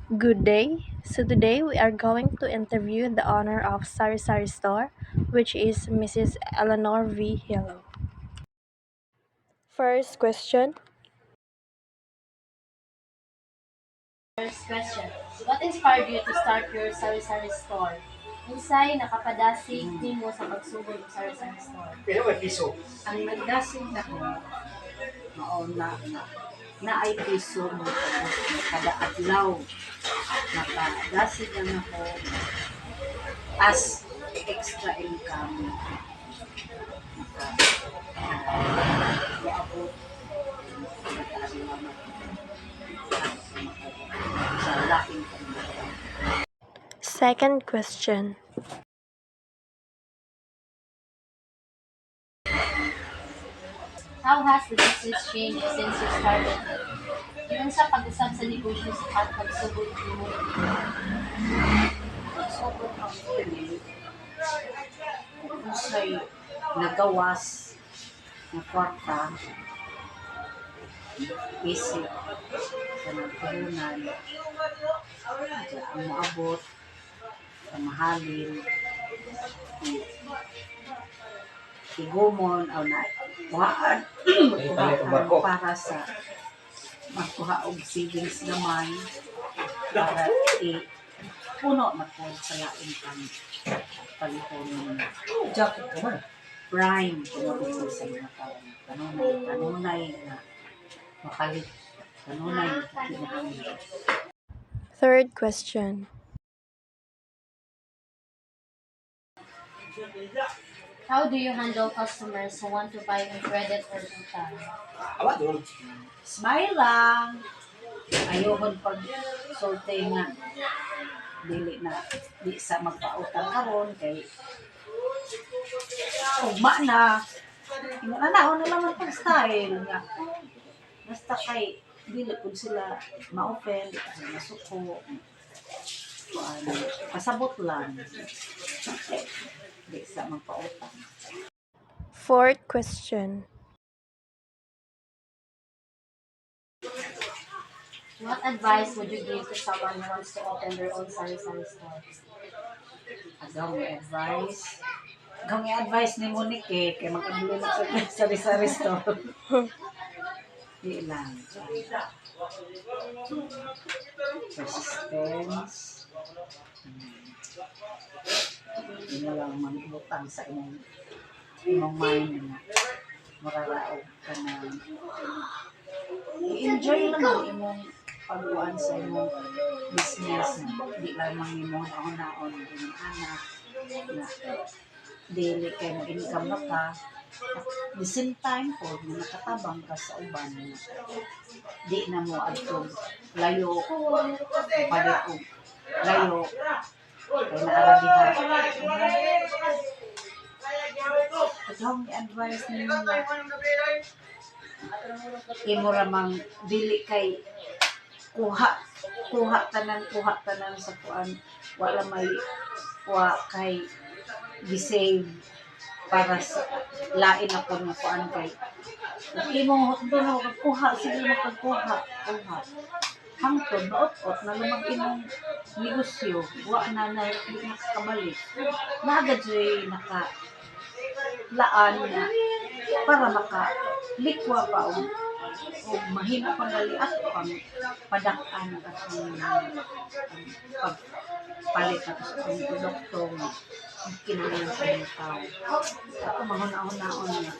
Good day. So today we are going to interview the owner of Sari Sari Store, which is Mrs. Eleanor V. Hillo. First question. First question, what inspired you to start your sari-sari store? Unsay nakapadasig nimo sa pagsugod og sari-sari store? Ang nagdasig na ko, mao na ay piso mo kada adlaw. Nakadasig na ako as extra income. Iabot nakaadlaw na sa laking pamilya. Second question. How has the business changed since you started it? Yun sa pag-usab sa negosyo at pagsugod nimo. Sobrang ang pili, usay nagawas na kwarta, isip sa nagpuhunan, ang maabot, sa mahalin, igumon o na kuhaan kuhaan para sa magkuha og savings naman para puno na po sa laing pang palihon prime tungod ko sa mga tao kanunay na makalit kanunay na kinahanglan. Third question. How do you handle customers who want to buy in credit or utang? Smile lang, ayokon pag sulti nga dili na di sa magpautang karon kay ugma na imo na naon na naman pag style nga basta kay dili pud sila ma-open masuko ano pasabot lang di sa magpautang. Fourth question. What advice would you give to someone who wants to open their own sari-sari store? Agaw nga advice ni Monique kay mag-abli na sa sari-sari store. Di lang. Persistence. Hindi mo lang manibutang sa imong mind na mararaog ka na i-enjoy lang ang imong pagbuan sa imong business na di lamang imong naon-naon ang imong anak na dili kay mo income na ka at the same time po na nakatabang ka sa uban na di na mo adtong layo palit og layo kay naara diha atong advice nimo na imo ramang dili kay kuha kuha tanan sa kuan wala may wa kay gisave para sa lain ako nga kuan kay kung imo doon ako kuha sige magkuha kuha hangtod maot-ot na lamang imong negosyo wa na di nakakabalik nagad jay naka laan nga para maka likwa pa o mahimo pang gali at pang padak-an at ang pagpalit at sa ang produkto nga ang kinahanglan sa mga tao. Ako mahuna-hunaon nga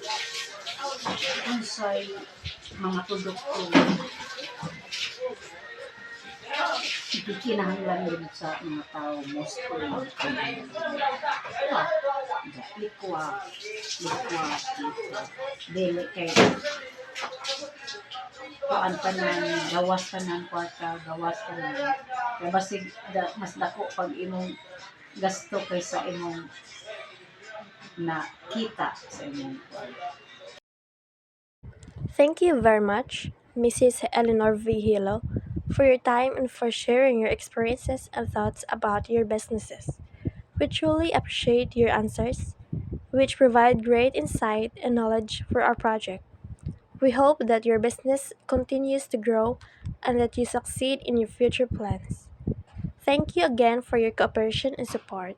unsay mga produkto nga kinahanglan din sa mga tao mostly likwa dili kay kuan tanan gawas tanan kwarta gawas tanan kay basig mas dako pag imong gasto kaysa imong na kita sa imong kuan. Thank you very much, Mrs. Eleanor V. Hillo, for your time and for sharing your experiences and thoughts about your businesses. We truly appreciate your answers, which provide great insight and knowledge for our project. We hope that your business continues to grow and that you succeed in your future plans. Thank you again for your cooperation and support.